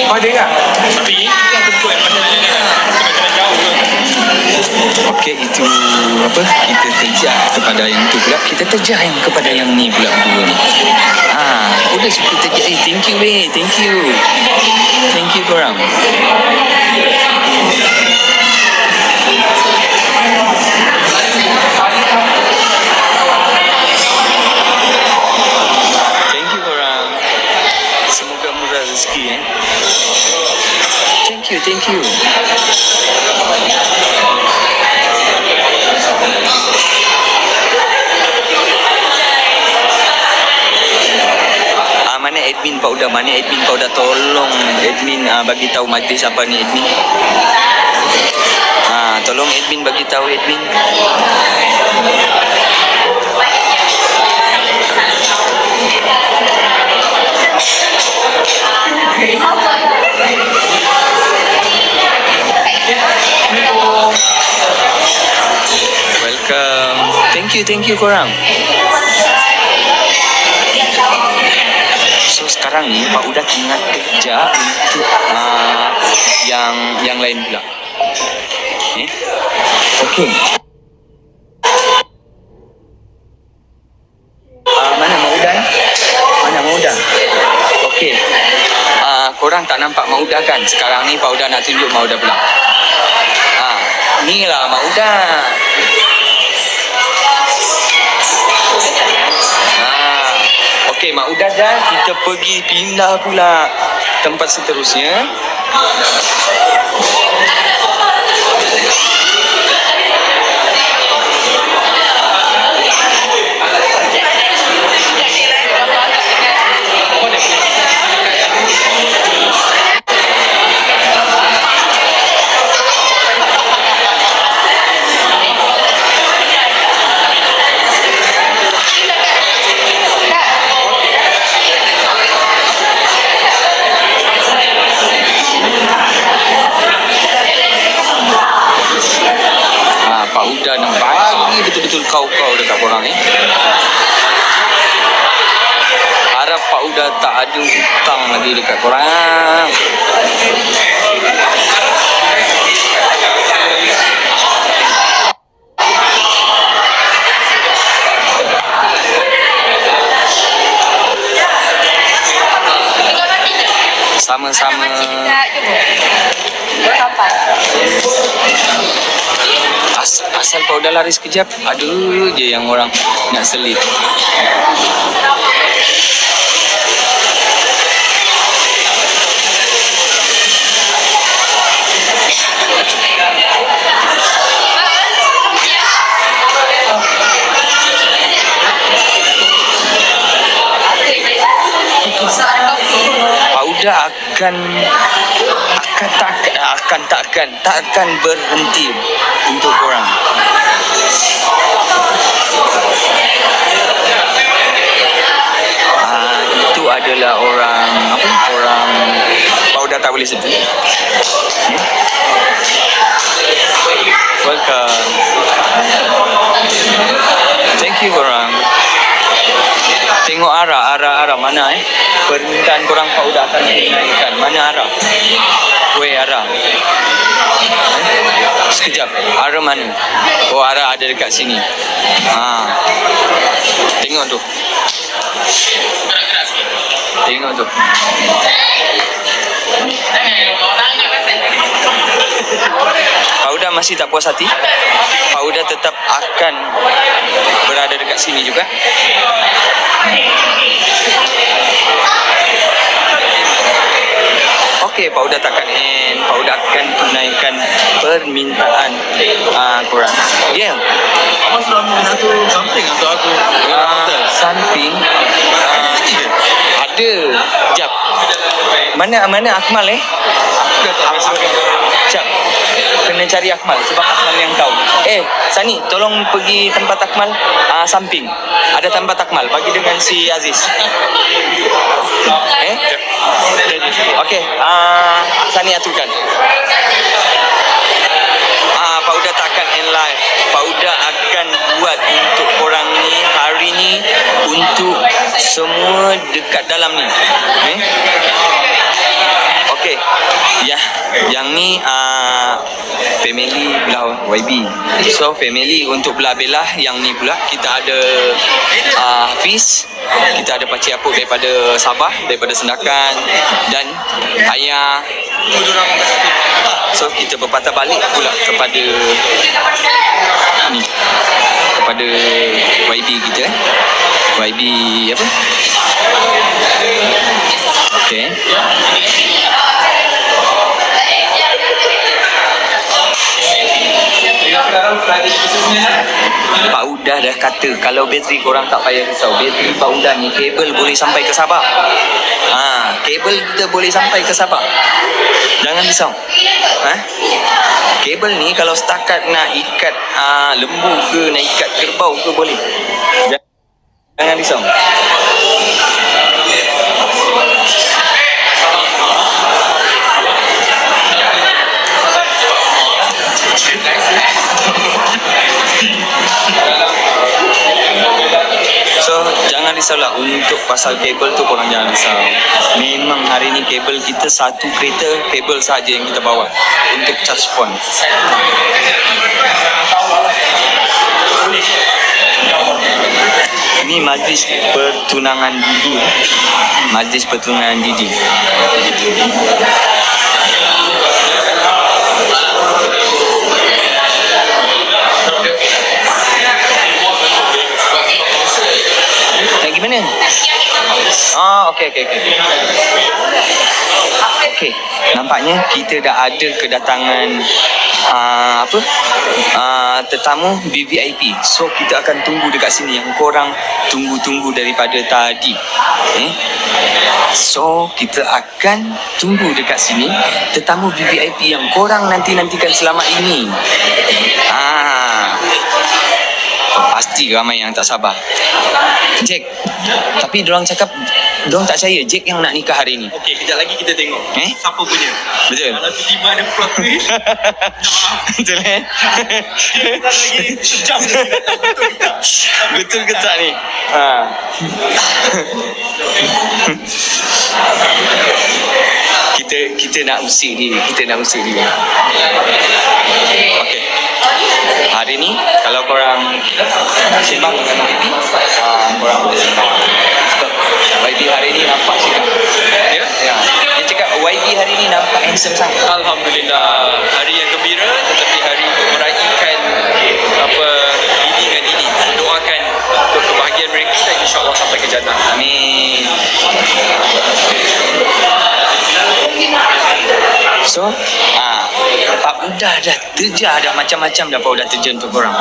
Oh, ada tak? Tapi itu tentu masalahnya kan jauh kan. Okey, itu apa? Kita terjah kepada yang tu pula. Kita terjah yang kepada yang ni pula berdua ni. Udah suka terjah. Thank you weh. Thank you. Thank you korang. Thank you korang. Semoga murah rezeki Thank you, thank you. Mana admin Pauda? Mana admin Pauda? Tolong admin bagi tahu majlis apa ni admin. Tolong admin bagi tahu admin. Welcome. Thank you korang. So sekarang ni Pak Uda tengah kerja untuk yang lain pula. Okey. Mana Mak Uda ni? Mana Mak Uda? Okey. Korang tak nampak Mak Uda kan? Sekarang ni Pak Uda nak tunjuk Mak Uda pula. Ni lah Mak Uda. Okey, Mak Uda dah, kita pergi pindah pula tempat seterusnya. Udah nak bagi betul-betul kau dekat korang ni. Harap Pak Uda tak ada hutang lagi dekat korang. Sama-sama. Asal Pak Uda lari sekejap, ada je yang orang nak selit. Pak Uda takkan berhenti untuk korang. Itu adalah orang Pak Uda tak boleh sebut. Welcome. Thank you korang. Tengok arah mana permintaan korang Pak Uda akan dinaikkan. Mana arah? Arah. Sekejap. Arah mana? Oh, arah ada dekat sini. Tengok tu. Pak Uda masih tak puas hati. Pak Uda tetap akan berada dekat sini juga. Okey, Pak Uda takkan end. Pak Uda akan tunaikan permintaan korang. Ya. Abang sudah ambil satu samping untuk aku. Samping. Ada. Jap. Mana Akmal Jap. Kena cari Akmal sebab Akmal yang tahu. Sani, tolong pergi tempat Akmal. Samping. Ada tempat Akmal. Bagi dengan si Aziz. Okey. Sani aturkan. Pak Uda takkan end live. Pak Uda akan buat untuk korang ni hari ni untuk semua dekat dalam ni. Okey. Yang ni family belah YB. So family untuk belah Bella. Yang ni pula kita ada Hafiz, kita ada Pakcik Apuk daripada Sabah, daripada Sendakan, dan ayah. So kita berpatah balik pula kepada ni, kepada YB kita. YB apa? Okay. Pak Uda dah kata kalau bateri korang tak payah risau. Bateri Pak Uda ni kabel boleh sampai ke Sabah. Kabel kita boleh sampai ke Sabah. Jangan risau. Kabel ni kalau setakat nak ikat lembu ke, nak ikat kerbau ke boleh. Jangan risau. So jangan risaulah untuk pasal kabel tu, korang jangan risau. Memang hari ni kabel kita satu kereta kabel saja yang kita bawa untuk charge phone. Ini majlis pertunangan Didi. Majlis pertunangan Didi. Gimana? Okey. Okey, nampaknya kita dah ada kedatangan tetamu VVIP. So kita akan tunggu dekat sini yang korang tunggu-tunggu daripada tadi. So kita akan tunggu dekat sini tetamu VVIP yang korang nantikan selama ini. Pasti ramai yang tak sabar. Jack, tapi diorang cakap diorang tak percaya Jack yang nak nikah hari ni. Okey, kejap lagi kita tengok siapa punya. Betul. Kalau tiba-tiba ada plot twist, Betul kita lagi sejam je betul tak? Betul ke tak ni? Kita nak usik dia. Okey. Hari ni kalau korang sembang dengan YB, korang boleh sembang. YB hari ni nampak cakap. Ya? Dia cakap YB hari ni nampak handsome sangat. Alhamdulillah, hari yang gembira tetapi hari meraihkan Didi dengan Didi. Doakan untuk kebahagiaan mereka dan insya-Allah sampai ke jannah. Amin. So, Pak Uda dah terja dah macam-macam dah Pak Uda terja untuk korang.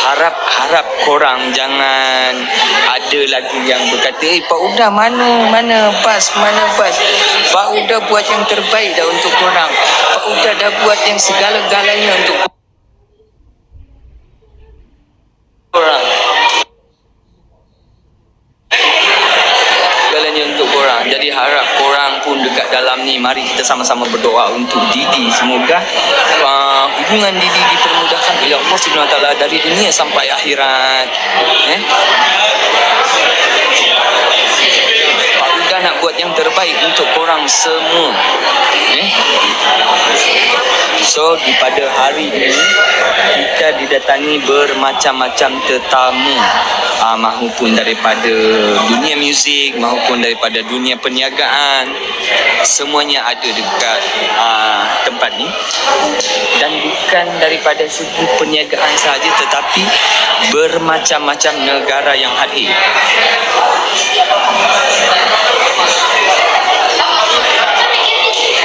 Harap korang jangan ada lagi yang berkata, Pak Uda mana pas. Pak Uda buat yang terbaik dah untuk korang. Pak Uda dah buat yang segala-galanya untuk korang. Jadi harap korang pun dekat dalam ni, mari kita sama-sama berdoa untuk Didi. Semoga hubungan Didi dipermudahkan oleh Allah Subhanahu Wa Taala dari dunia sampai akhirat. Pak Uda nak buat yang terbaik untuk korang semua. So pada hari ini kita didatangi bermacam-macam tetamu, mahupun daripada dunia muzik, mahupun daripada dunia perniagaan. Semuanya ada dekat tempat ni. Dan bukan daripada segi perniagaan sahaja, tetapi bermacam-macam negara yang hadir.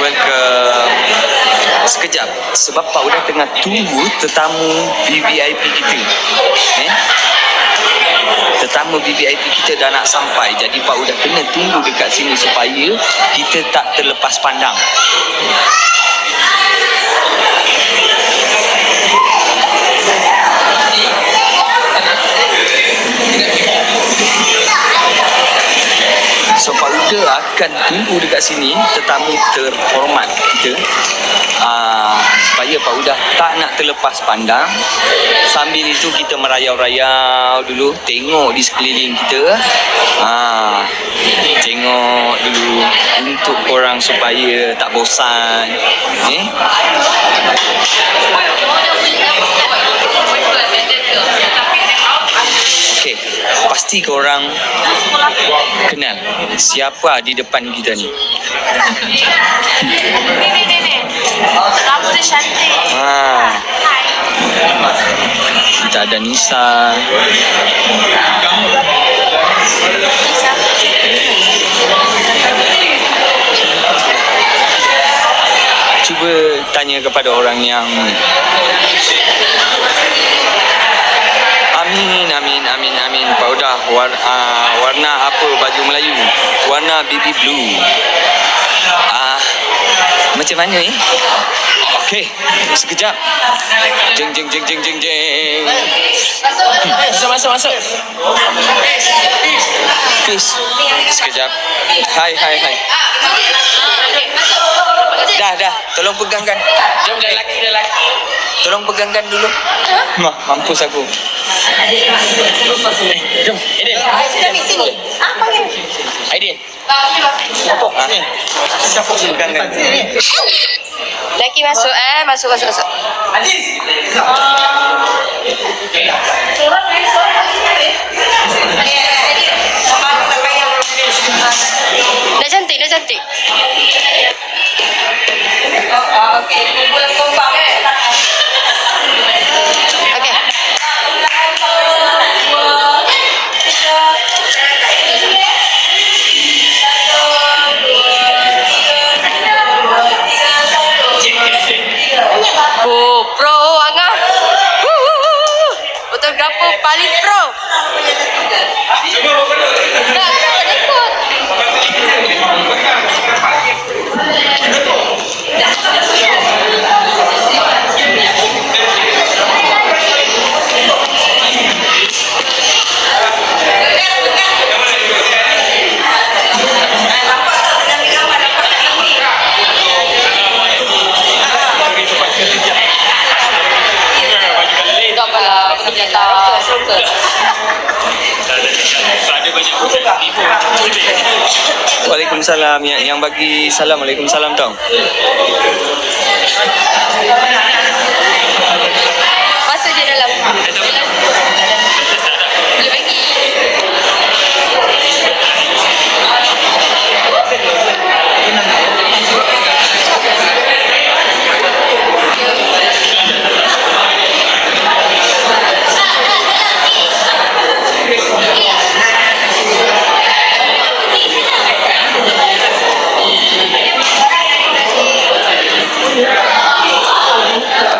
Welcome. Sekejap, sebab Pak Uda tengah tunggu tetamu VVIP kita. Tetamu VVIP kita dah nak sampai. Jadi Pak Uda kena tunggu dekat sini supaya kita tak terlepas pandang. So Pak Uda akan tunggu dekat sini tetamu terhormat kita, supaya Pak Uda tak nak terlepas pandang. Sambil itu kita merayau-rayau dulu, tengok di sekeliling kita, tengok dulu untuk supaya tak bosan. Okey, pasti korang kenal siapa di depan kita ni. Ni. Kamu dah cantik. Hai. Kita ada Nisa. Cuba tanya kepada orang yang Amin. Paudah warna apa baju Melayu? Warna baby blue. Macam mana ni? Okey, sekejap. Jeng. Masuk. Please. Sekejap. Hai. Dah. Tolong pegangkan. Jom lelaki. Tolong pegangkan dulu. Mampus aku. Jom, Aidil. Sini. Panggil. Aidil. Lapor. Siapa pegangkan? Lelaki masuk. Masuk. Dah cantik. Okey, kumpulan kompak Okey. Pro Angah. Fotografer paling pro. Tak ikut. Tak apalah, senjata stroker. Waalaikumsalam. Yang bagi salam, Waalaikumsalam tau. Masuk je dalam. Boleh bagi.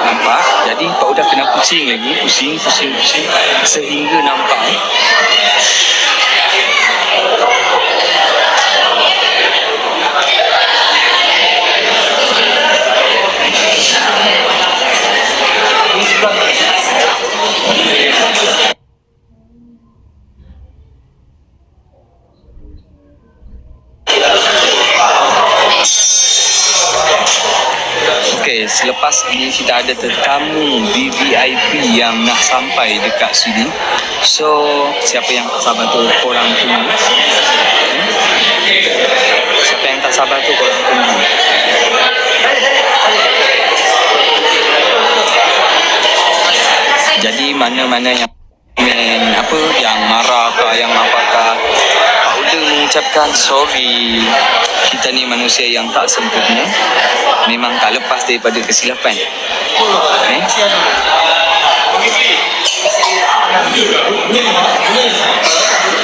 Nampak? Jadi Pak Udah kena pusing lagi. Pusing. Sehingga nampak. Okey, selepas ini kita ada tetamu VVIP yang nak sampai dekat sini. So, siapa yang tak sabar tu korang tunggu. Siapa yang tak sabar tu korang tunggu. Jadi mana-mana yang apa yang marah ke yang apakah, Pak Uda mengucapkan sorry. Kita ni manusia yang tak sempurna, memang tak lepas daripada kesilapan.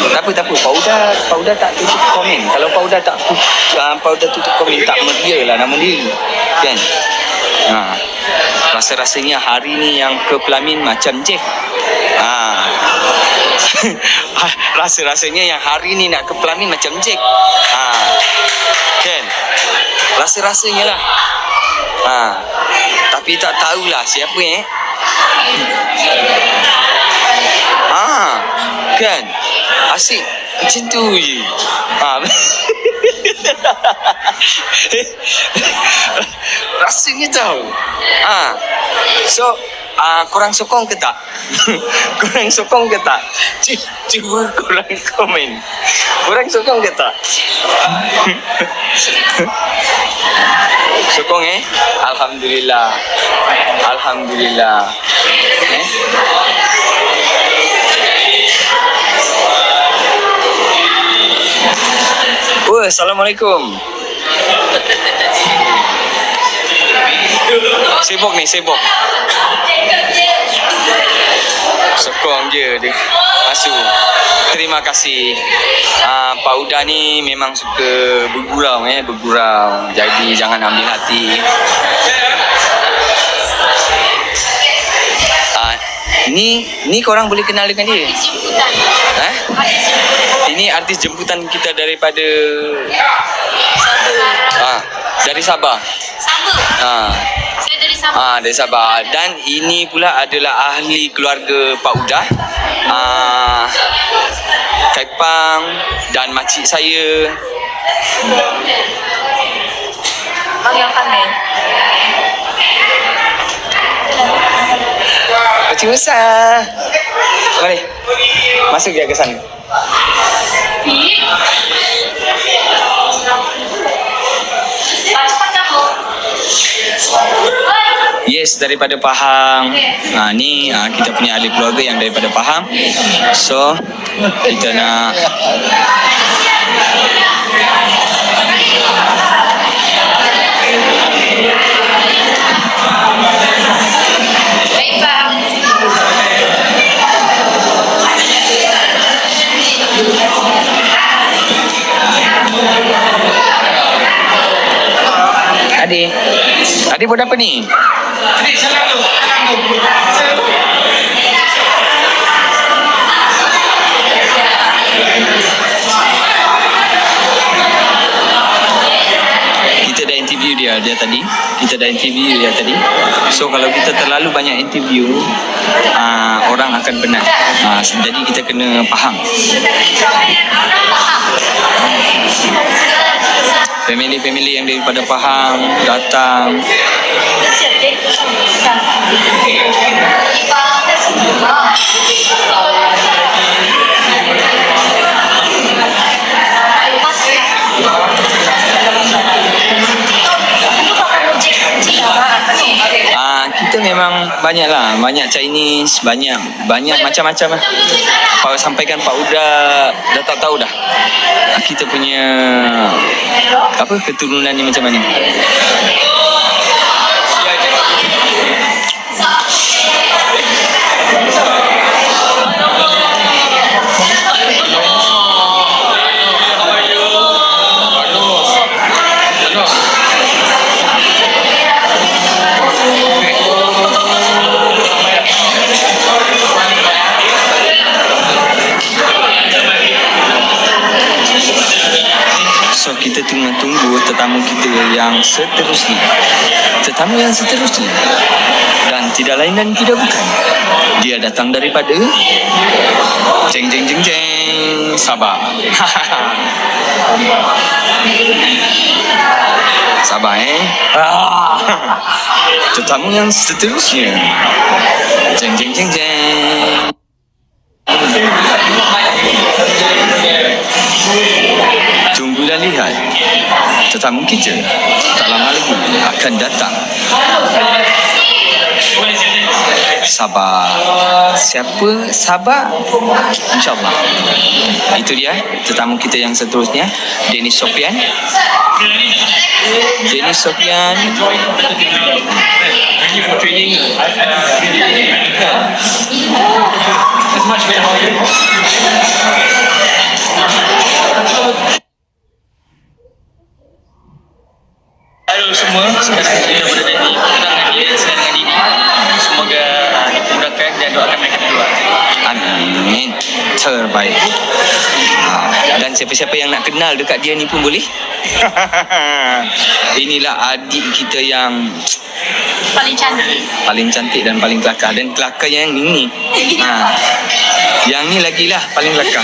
Tak apa. Pak Uda tak tutup komen. Kalau Pak Uda tutup komen, tak media lah nama dia, kan? Rasa-rasanya hari ni yang ke Pelamin macam Jeff. Rasa-rasanya yang hari ni nak ke Pelamin macam Jack. Kan? Rasa-rasanya lah. Tapi tak tahulah siapa kan? Asyik macam tu je. Rasanya tahu. So Korang sokong ke tak? Korang sokong ke tak? Cuba korang komen. Korang sokong ke tak? Sokong Alhamdulillah. Alhamdulillah. Assalamualaikum. Sibuk ni, sibuk. Sokong je dia masuk. Terima kasih. Pak Uda ni memang suka bergurau bergurau. Jadi jangan ambil hati. Ni korang boleh kenal dengan dia? Ini artis jemputan kita daripada dari Sabah. Saya dari Sabah. Dari Sabah. Dan ini pula adalah ahli keluarga Pak Uda. Kaipang dan makcik saya. Bang yang pandai. Makcik besar. Mari. Masuk dia ke sana. Yes, daripada Pahang. Ni kita punya ahli keluarga yang daripada Pahang. So, kita nak Baik, Bang. Adik buat apa ni? Adik, salam tu. Kita dah interview dia tadi. So kalau kita terlalu banyak interview, orang akan penat. Jadi kita kena faham. Family yang daripada Pahang datang. Kita memang banyak Chinese, banyak macam-macam lah. Pak sampaikan Pak Uda dah tak tahu dah kita punya keturunan ni macam mana. So kita tengah tunggu tetamu kita yang seterusnya. Tetamu yang seterusnya. Dan tidak lain dan tidak bukan. Dia datang daripada jeng Sabah. Sabah Tetamu yang seterusnya. Jeng. Tunggulah lihat. Tetamu kita tak lama lagi akan datang. Sabah. Siapa? Sabah? InsyaAllah. Itu dia tetamu kita yang seterusnya. Dennis Sofian. Halo semua, sekarang kita berada di pemenangan dia saya dengan Dini. Semoga dimudahkan dan doakan mereka berdua. Amin. Terbaik. Dan siapa-siapa yang nak kenal dekat dia ni pun boleh. Inilah adik kita yang paling cantik dan paling kelakar. Dan kelakar yang ini. Yang ni lagilah paling kelakar.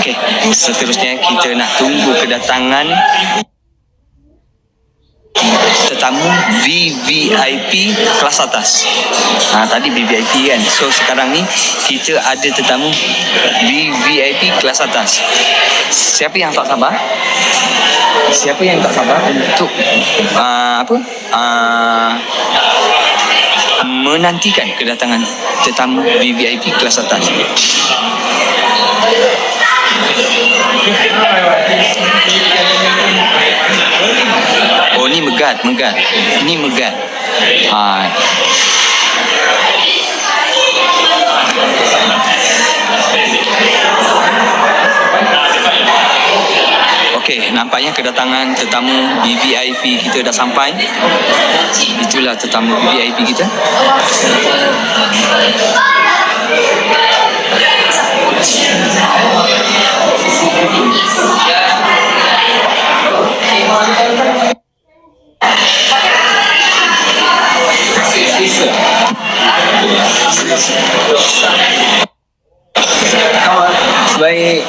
Okey, seterusnya kita nak tunggu kedatangan tetamu VVIP kelas atas. Tadi VVIP kan. So sekarang ni kita ada tetamu VVIP kelas atas. Siapa yang tak sabar? Siapa yang tak sabar untuk menantikan kedatangan tetamu VVIP kelas atas? Oh, ni megat. Ni megat. Okey, nampaknya kedatangan tetamu VVIP kita dah sampai. Itulah tetamu VVIP kita. Baik.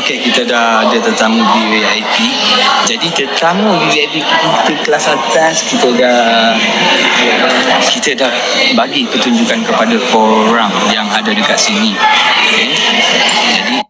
Kita dah ada tetamu VVIP. Jadi tetamu VVIP kita kelas atas kita dah bagi petunjukan kepada korang yang ada dekat sini. Okay. Jadi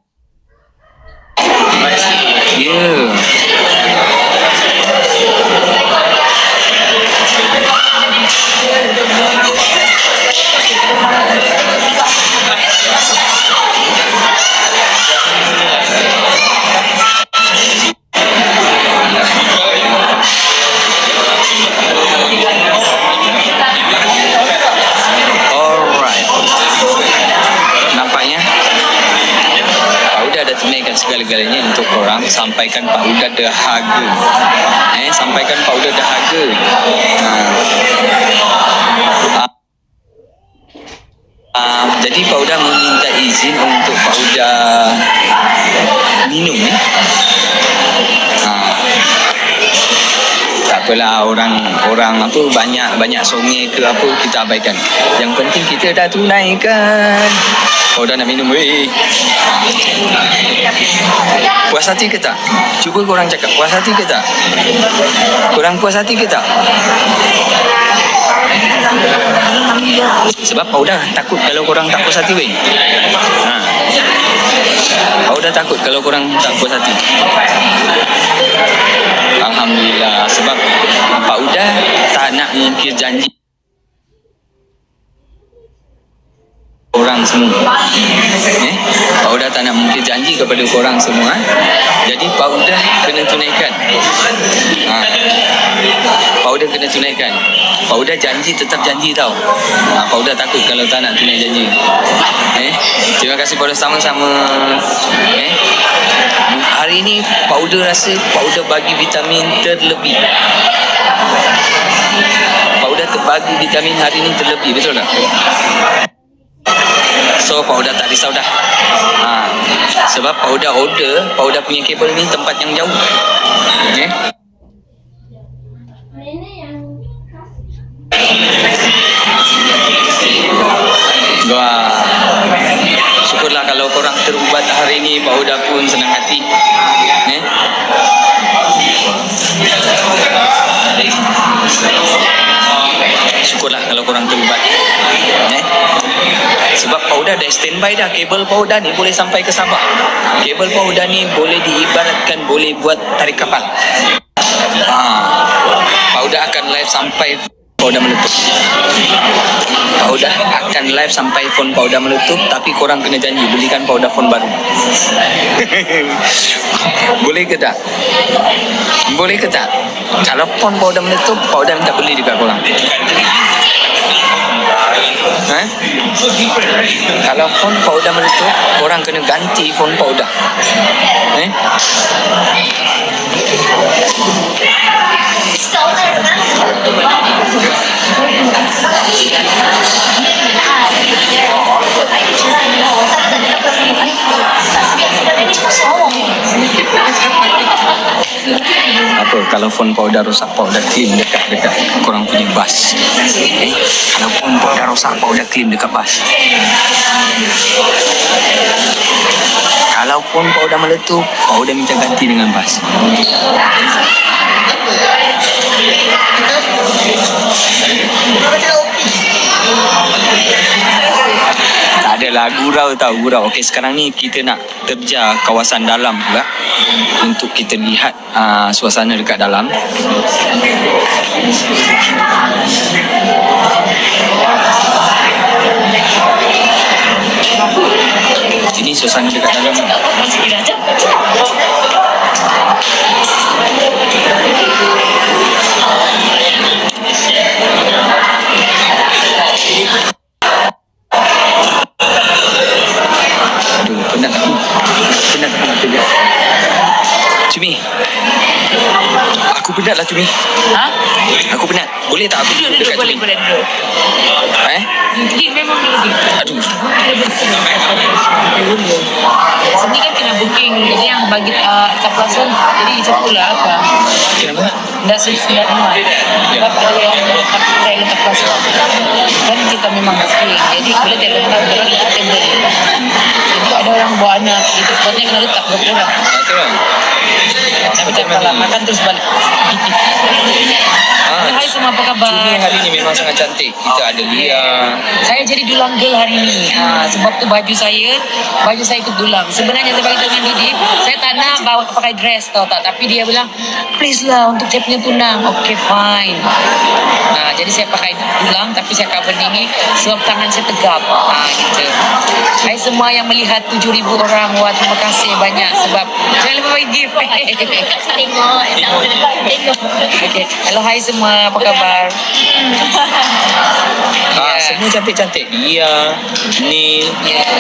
segala-galanya untuk korang. Sampaikan Pak Uda dahaga. Sampaikan Pak Uda dahaga. Jadi Pak Uda meminta izin untuk Pak Uda minum. Tak apalah, orang banyak songeh ke apa, kita abaikan. Yang penting kita dah tunaikan. Pak Uda nak minum weh. Puas hati ke tak? Cuba korang cakap, puas hati ke tak? Korang puas hati ke tak? Sebab Pak Uda takut kalau korang tak puas hati weh. Pak Uda takut kalau korang tak puas hati. Alhamdulillah, sebab Pak Uda tak nak mungkir janji orang semua. Pak Uda tak nak mungkir janji kepada korang semua. Jadi Pak Uda kena tunaikan. Pak Uda kena tunaikan. Pak Uda janji tetap janji tau. Pak Uda takut kalau tak nak tunai janji. Terima kasih pada sama-sama. Hari ini Pak Uda rasa Pak Uda bagi vitamin terlebih. Pak Uda terbagi vitamin hari ini terlebih, betul tak? So Pak Uda tak risau dah. Sebab Pak Uda order, Pak Uda punya kabel ni tempat yang jauh. Wah, syukurlah kalau korang terubat hari ini. Pak Uda pun senang hati. Syukurlah kalau korang terubat. Sebab Pak Uda dah standby dah. Kabel Pak Uda ni boleh sampai ke Sabah. Kabel Pak Uda ni boleh diibaratkan boleh buat tarik kapal. Pak Uda akan live sampai Paudah meletup. Paudah akan live sampai phone Paudah meletup, tapi korang kena janji belikan Paudah phone baru. Boleh ke tak? Boleh ke tak? Kalau phone Paudah meletup, Paudah minta beli dekat korang. Ha? Kalau phone Paudah meletup, korang kena ganti phone Paudah. Apa kalau phone Paudah rosak, Paudah clean dekat korang punya bas. Kalau phone Paudah rosak, Paudah clean dekat bas. Kalau phone Paudah meletup, Paudah minta ganti dengan bas. Tak adalah, gurau. Okey, sekarang ni kita nak terja kawasan dalam pula untuk kita lihat suasana dekat dalam. Ini suasana dekat dalam. Aduh, penat aku kerja. Cumi, aku penat lah Cumi. Ha? Aku penat. Boleh tak aku duduk dekat Cumi? Boleh duduk. Memang duduk. Aduh. Sini kan kena booking. Jadi yang bagi kat pelakon. Jadi cepulah apa. Kenapa? Dah sesuai nama. Sebab ada yang saya letak pelakon. Kan kita memang booking. Jadi boleh dia letak orang letak table. Jadi ada orang bawa anak. Itu sebabnya kena letak berapa orang. Betul. Tapi tak apalah. Makan terus balik. Hai semua, apa khabar? Cumi hari ni memang sangat cantik. Kita ada Lia. Saya jadi dulang girl hari ni. Sebab tu baju saya ikut dulang. Sebenarnya saya bagi dengan Didi, saya tak nak bawa pakai dress tau tak. Tapi dia bilang, please lah untuk saya punya tunang. Okay, fine. Jadi saya pakai dulang tapi saya cover ini sebab tangan saya tegap. Gitu. Hai semua yang melihat 7,000 orang. Wah, terima kasih banyak sebab jangan lupa bagi gift. Tengok. Okay. Hello, hai semua. Apa khabar? Semua cantik-cantik. Lia, Nil.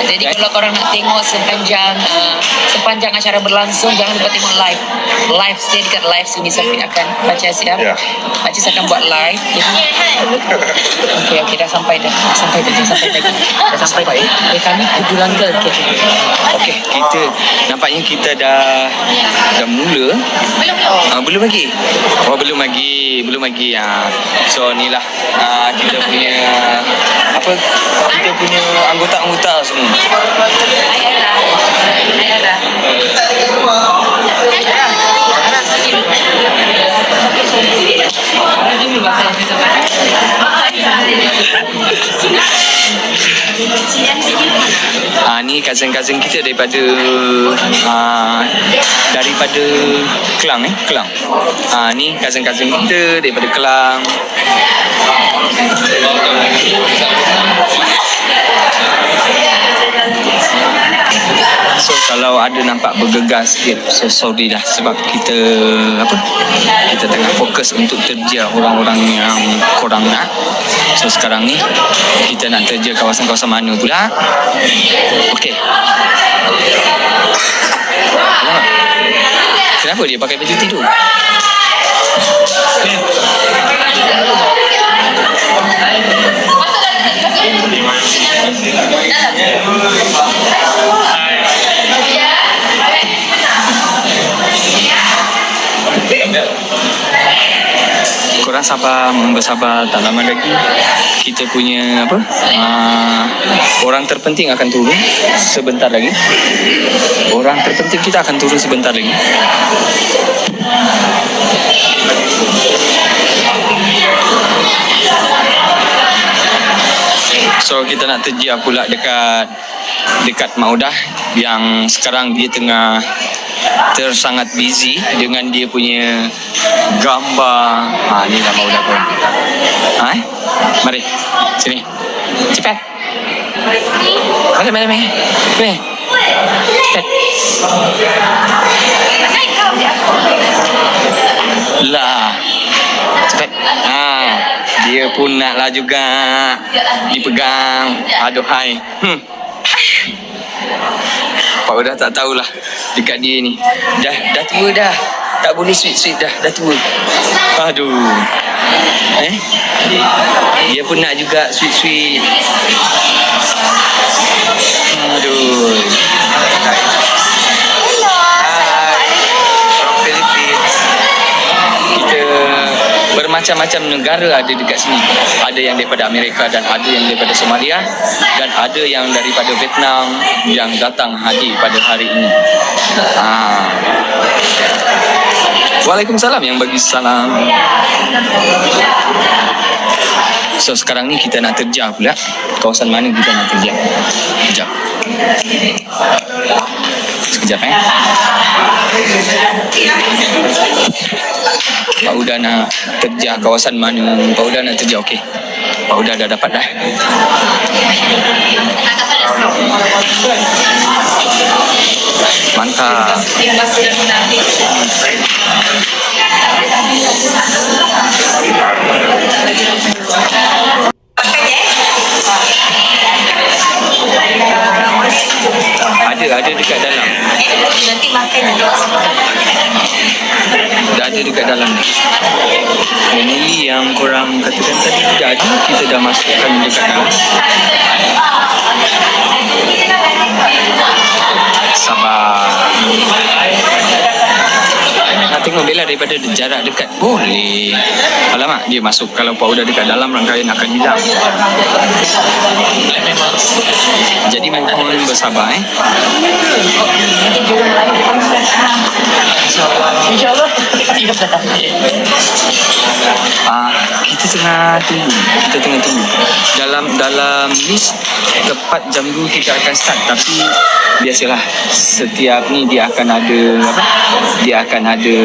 Jadi kalau korang nak tengok sepanjang acara berlangsung, jangan lupa tengok live. Live, stay dekat live sini. Safi akan baca siap. Baca akan buat live. Okey, dah sampai dah. Dah sampai. Kami kedulang girl. Okey, kita nampaknya kita dah mula. Belum lagi. Belum lagi. So inilah kita punya kita punya anggota-anggota semua. Ayah. Ni cousin-cousin kita daripada Kelang. Ni cousin-cousin kita daripada Kelang. So kalau ada nampak bergegas sikit, so sorry dah sebab kita tengah fokus untuk terja orang-orang yang korang nak. So sekarang ni kita nak terja kawasan-kawasan mana pula? Okey. Kenapa dia pakai baju tidur? Korang bersabar tak lama lagi kita punya orang terpenting akan turun sebentar lagi. Orang terpenting kita akan turun sebentar lagi. So kita nak terjia pula dekat Maudah yang sekarang dia tengah tersangat busy dengan dia punya gambar. Ni gambar budak pun. Mari. Sini. Cepat. Mari. Cepat. Lah. Cepat. Dia pun naklah juga dipegang. Aduhai. Pak dah tak tahulah dekat dia ni. Dah tua dah. Tak boleh sweet-sweet dah. Dah tua. Aduh. Dia pun nak juga sweet-sweet. Aduh. From Philippines. Kita bermacam-macam negara ada dekat sini. Ada yang daripada Amerika dan ada yang daripada Somalia dan ada yang daripada Vietnam yang datang hadir pada hari ini. Waalaikumsalam yang bagi salam. So sekarang ni kita nak terjah pula. Kawasan mana kita nak terjah? Sekejap Pak Uda nak terjah kawasan mana? Pak Uda nak terjah, okey. Pak Uda dah dapat dah. Mantap. Ada dekat dalam. Nanti makan Dah ada dekat dalam. Family yang korang katakan tadi dah ada, kita dah masukkan dekat dalam. Sabar. Nak tengok Bella daripada jarak dekat. Boleh. Alamak, dia masuk. Kalau Pak Uda dekat dalam, rangkaian akan hilang. Jadi mohon bersabar InsyaAllah. Kita tengah tunggu. Dalam list tepat jam 2 kita akan start, tapi biasalah setiap ni dia akan ada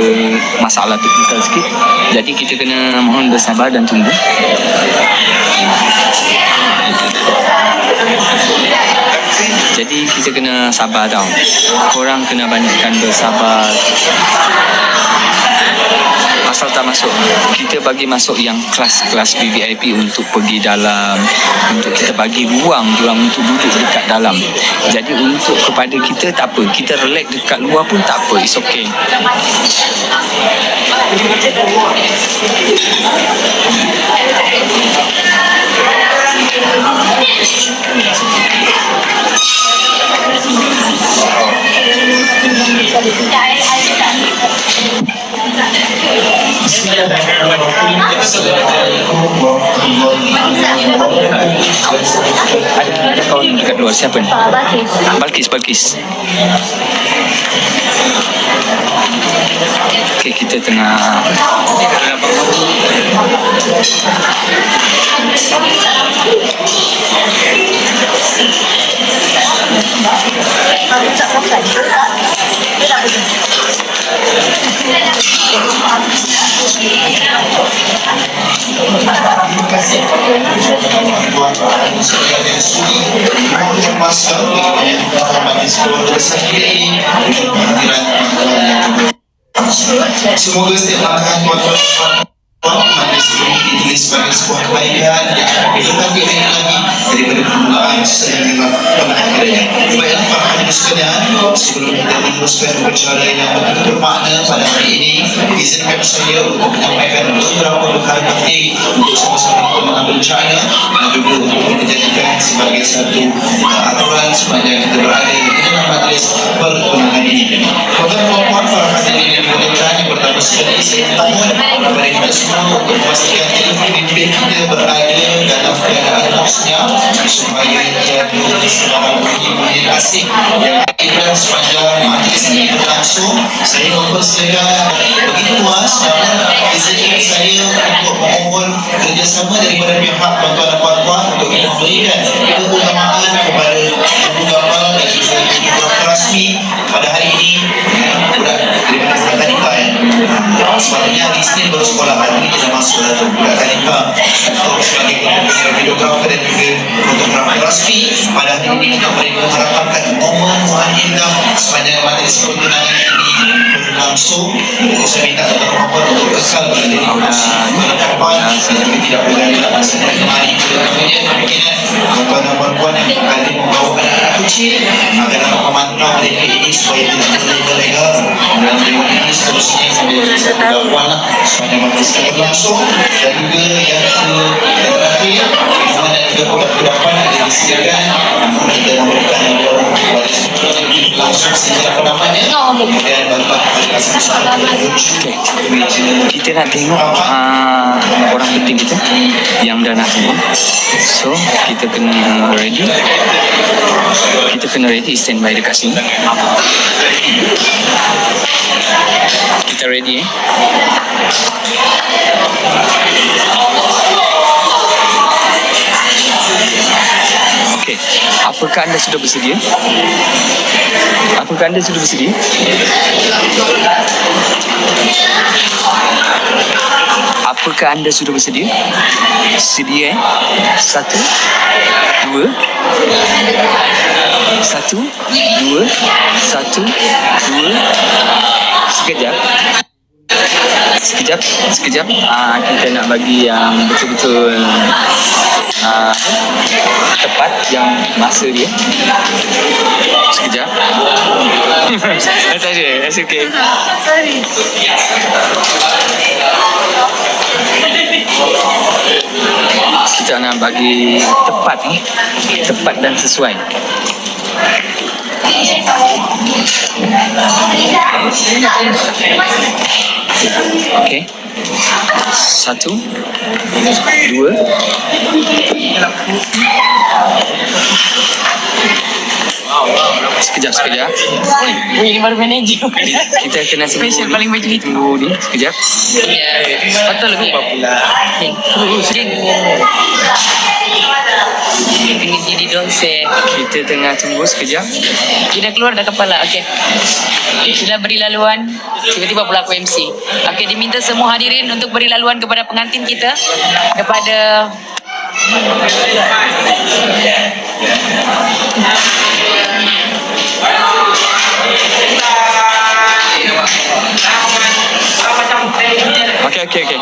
masalah teknikal sikit. Jadi kita kena mohon bersabar dan tunggu. Jadi kita kena sabar tau. Korang kena banyakkan bersabar. Asal tak masuk, kita bagi masuk yang kelas-kelas VVIP untuk pergi dalam, untuk kita bagi ruang untuk duduk dekat dalam. Jadi untuk kepada kita tak apa, kita relax dekat luar pun tak apa, it's okay. Ada kawan dekat luar, siapa ni? Balkis. Okay, kita tengah semoga setiap langkah tuan-tuan majlis ini ditulis sebagai sebuah kebaikan yang lebih lagi daripada permulaan sehingga akhirnya. Baiklah para hadirin sekalian, sebelum kita meneruskan upacara yang begitu bermakna pada hari ini, izinkan saya untuk menyampaikan beberapa perkara penting untuk sama-sama kita mengambil China dan juga untuk menjadikan sebagai satu aturan sepanjang kita berada di dalam majlis pertunangan ini. Tuan-tuan, para hadirin yang dimuliakan, yang pertama sekali saya mohon kepada kita semua untuk memastikan pemimpin kita berada dalam keadaan maksudnya supaya dia seorang pemimpin asing yang kita sepanjang majlis ini berlangsung. Saya mempersilakan begitu luas, namun izinkan saya untuk memohon kerjasama daripada pihak tuan-tuan dan puan-puan untuk kita memberikan keutamaan kepada ibu bapa dan juga ibu bapa rasmi pada hari ini Sepatutnya hari Isnin baru sekolah, hari ini tidak masuk atau budak talika atau sebagai videografer dan juga fotografer rasmi. Pada hari ini kita boleh mengharapkan momen indah sepanjang materi pertunangan ini berlangsung. Saya minta tuan-tuan untuk kekal berada di depan sampai tidak berada dalam sampai kemari. Kemudian kemungkinan tuan-tuan yang berada membawa anak-anak kecil agar dapat memantau mereka ini supaya tidak terlega-lega dalam dewan ini seterusnya sampai berdakwah lah sepanjang materi berlangsung. Dan juga yang terakhir hubungan dan juga produk-produkan yang disediakan kita memberikan langsung secara namanya dan bantuan Okay. Kita nak tengok orang penting kita yang dah nak semua. So kita kena ready. Kita kena ready, standby dekat sini. Kita ready Okey, apakah anda sudah bersedia? Apakah anda sudah bersedia? Apakah anda sudah bersedia? Sedia? Satu, dua, satu, dua, satu, dua. Sekejap. Sekejap. Kita nak bagi yang betul-betul tepat yang masa dia. Sekejap. Tak ada, that's okay. Kita nak bagi tepat ni, tepat dan sesuai. Okey. Satu, dua. Sekejap. Ini baru manager. Kita kena Special paling baju hitam. tunggu ni. Sekejap. Ya, betul lebih. Pengen jadi dosen. Kita tengah tunggu sekejap. Dia dah keluar dah kepala. Okey. Sudah beri laluan. Tiba-tiba pula aku MC. Okey, diminta semua hadirin untuk beri laluan kepada pengantin kita. Kepada Okey. Okey.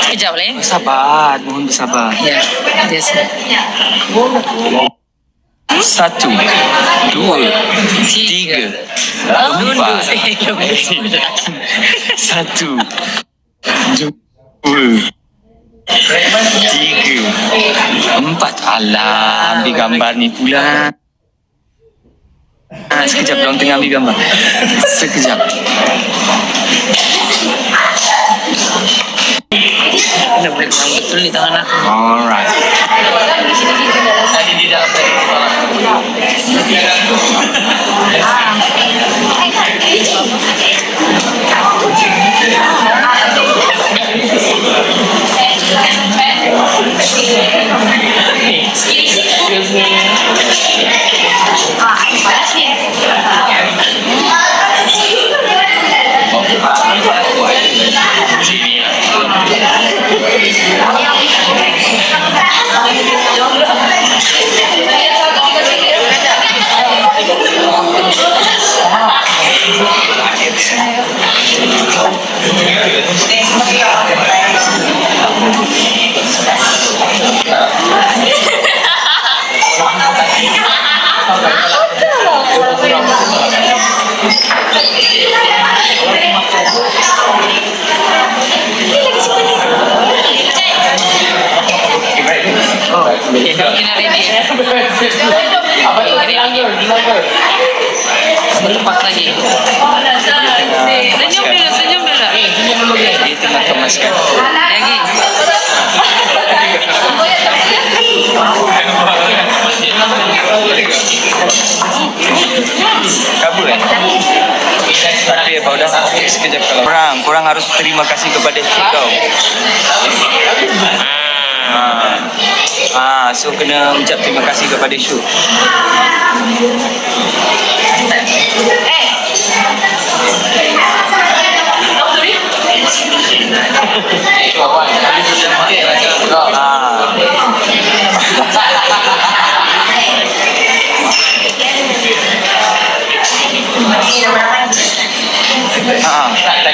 sekejap lah ya. Bersabar, mohon bersabar. Ya, biasa. Satu, dua, tiga, empat. Satu, dua, tiga, empat. Alah, ambil gambar ni pula. Sekejap, diorang tengah ambil gambar. Sekejap. Nak boleh betul di tangan aku. Alright. Tadi di dalam tadi. Kita ready. Apa tu? Ini lagi. Lepas lagi. Senyum dulu. Dia tengah kemaskan. Lagi. Kabur Tapi apa udah sekejap kalau kurang harus terima kasih kepada Cik kau. So kena ucap terima kasih kepada Syuk.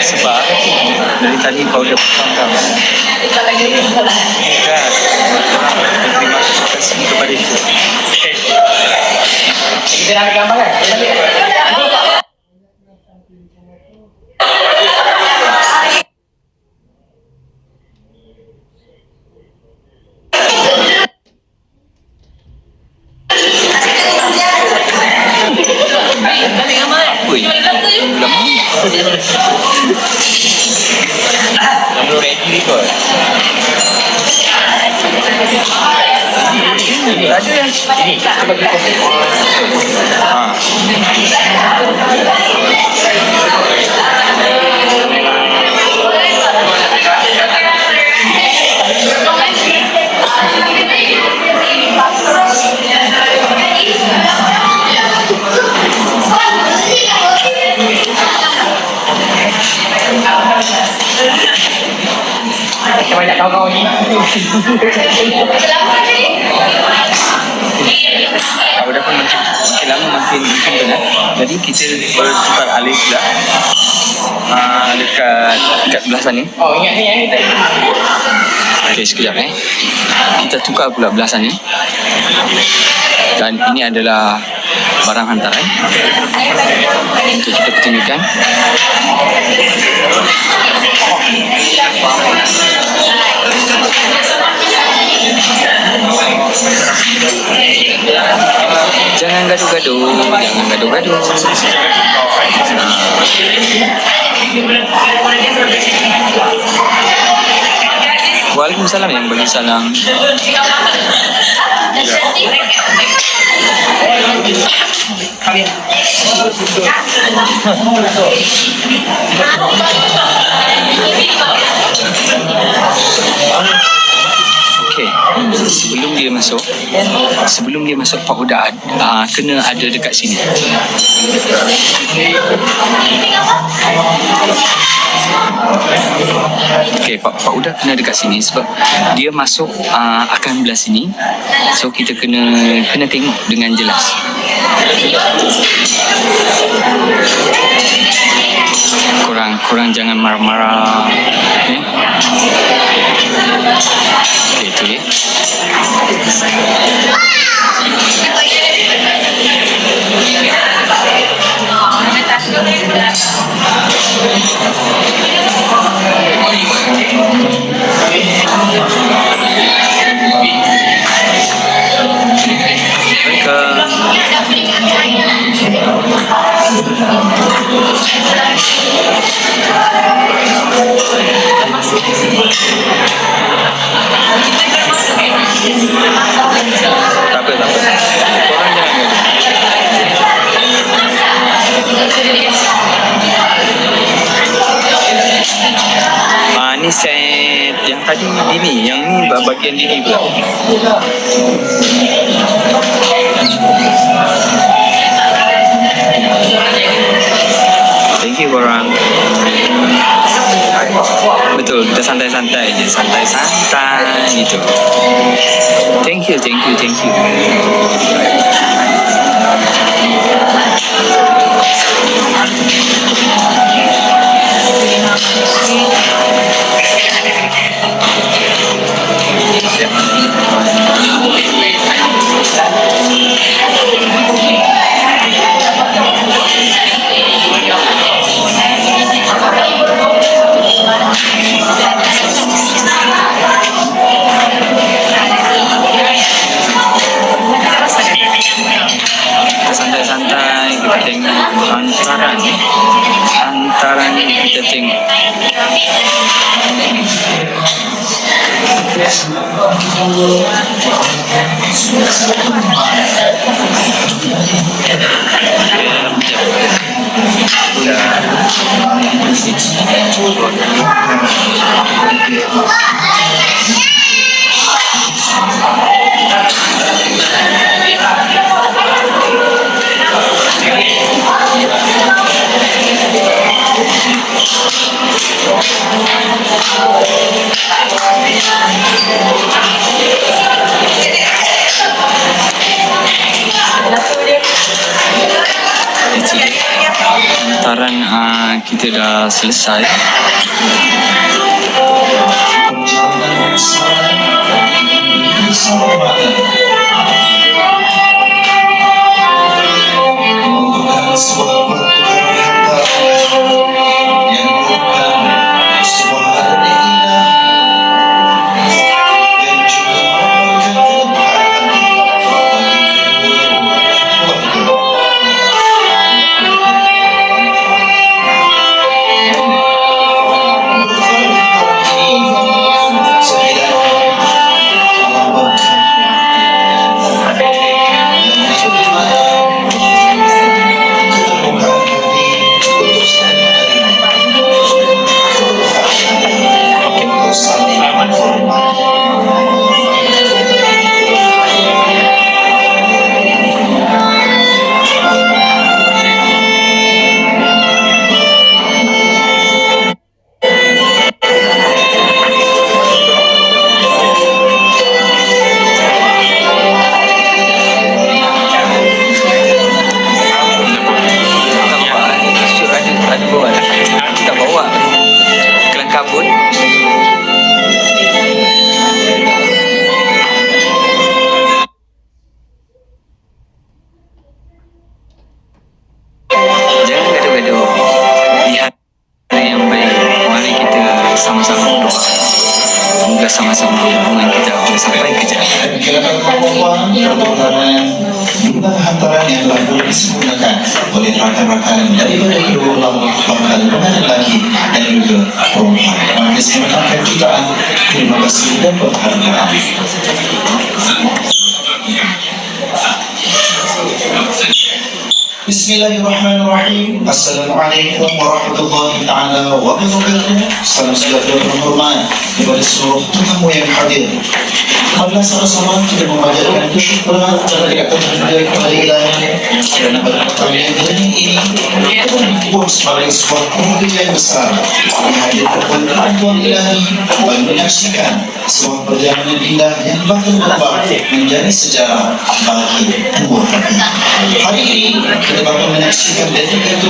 Sebab dari tadi kau dah petang kan. Terima kasih kepada Syuk. Kita nak gambar kan? Ui, lama. Nombor ready kot. Ada yang ini. Banyak kawan-kawan ni. Udah pun makin lama makin benar. Jadi kita bertukar alih pula. Dekat belah sana. Oh, ingat ni yang ni tadi. Okey, sekejap kita tukar pula belah sana. Dan ini adalah barang hantaran untuk kita pertunjukkan. Jangan gaduh-gaduh. Waalaikumsalam yang bagi salam. Okey, sebelum dia masuk Pak Uda kena ada dekat sini. Okey, Pak Uda kena dekat sini sebab dia masuk akan belah sini. So kita kena tengok dengan jelas. Kurang jangan marah-marah. Okey, itu ya. Tak apa. Korang jangan ni set yang tadi ini, yang ni bahagian ini pula. Thank you korang. Betul, kita santai-santai je, santai-santai gitu. Thank you. Santai-santai kita tengok hantaran kita tengok. Dah. Kecil. Hantaran kita dah selesai. Perjalanan besar keselamatan. Membutuhkan sebuah pertukaran harta yang merupakan sebuah harta indah dan juga merupakan kebahagiaan bagi kedua Kita bawa kelang kabut. Jangan gaduh-gaduh. Di hari yang baik, mari kita sama-sama berdoa. Semoga sama-sama hubungan kita boleh sampai ke jalan. Kiranya Allah pertolongan jumlah hantaran yang telah disempurnakan oleh rakan-rakan daripada kedua belah bakal pengantin laki dan juga perempuan. Maka saya mengucapkan jutaan terima kasih dan penghargaan. Bismillahirrahmanirrahim. Assalamualaikum warahmatullahi taala wabarakatuh. Salam sejahtera dan hormat kepada seluruh tetamu yang hadir. Marilah sama-sama kita memanjatkan kesyukuran dan kepada Ilahi kerana pada pertandingan ini kita dibuat sebagai sebuah kemuliaan besar menghadirkan kepada Tuhan Ilahi dan menyaksikan sebuah perjalanan indah yang bakal berubah menjadi sejarah bagi umat kita. Hari ini kita bakal menyaksikan detik itu,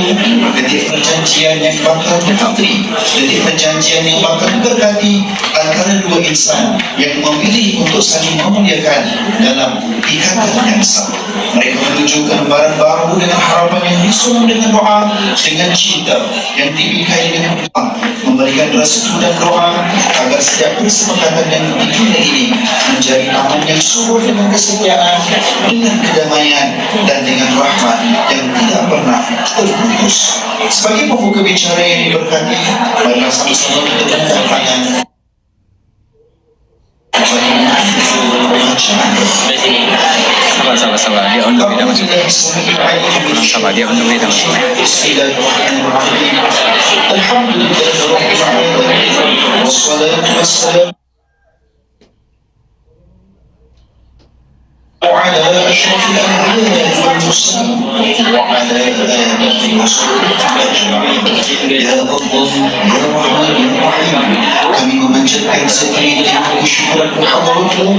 detik perjanjian yang bakal berkati, detik perjanjian yang bakal berkati antara dua insan yang memilih untuk saling memuliakan dalam ikatan yang sama. Mereka menuju ke lembaran baru dengan harapan yang disuruh dengan doa, dengan cinta yang dibikai dengan doa, memberikan restu dan doa agar setiap kesepakatan yang dibikin ini menjadi aman yang subur dengan kesetiaan, dengan kedamaian dan dengan rahmat yang tidak pernah terputus. Sebagai pembuka bicara yang diberkati, marilah sama-sama kita tepuk tangan. Sabar. Dia on the way dah masuk. Sabar, dia on the way dah masuk. Bismillahirrahmanirrahim. Alhamdulillahirabbil alamin. Wassalatu wassalamu على أشرف الأنبياء والمرسلين وعلى آله وصحبه أجمعين. يا الله يا رحمن يا رحيم. Kami memanjatkan sekali dengan kesyukuran kehadiratmu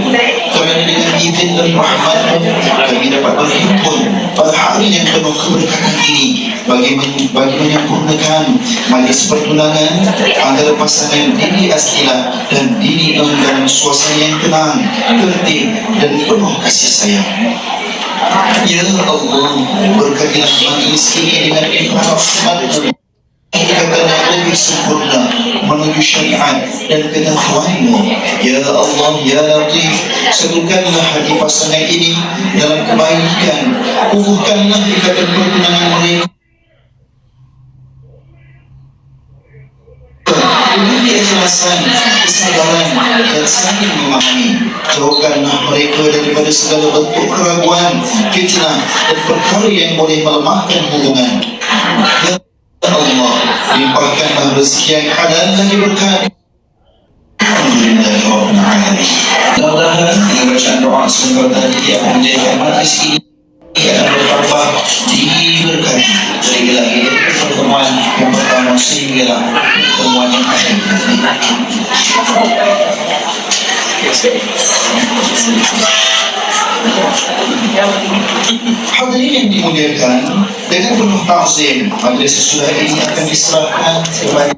kerana dengan izin dan rahmat-Mu kami dapat berhimpun pada hari yang penuh keberkatan ini bagi menyempurnakan majlis pertunangan antara pasangan Dini Astilah dan Dini Eng dalam suasana yang tenang, tertib dan penuh kasih sayang. Ya Allah, berkatilah majlis ini dengan rahmat-Mu, ikatan yang lebih sempurna menuju syariat dan ketakwaan-Mu. Ya Allah, Ya Latif, satukanlah hati pasangan ini dalam kebaikan, kukuhkanlah ikatan pertunangan mereka dengan keikhlasan, kesabaran dan saling memahami. Jauhkanlah mereka daripada segala bentuk keraguan, fitnah dan perkara yang boleh melemahkan hubungan. Ya Allah, dilimpahkan rezeki yang halal dan diberkahi. Alhamdulillahirrahmanirrahim. Mudah-mudahan dengan bacaan doa semoga tadi yang menjadikan majlis ini akan bertambah diberkati lagi-lagi pertemuan yang pertama sehinggalah pertemuan yang akan hadirin yang dimuliakan, dengan penuh ta'zim majlis sesudah ini akan diserahkan kepada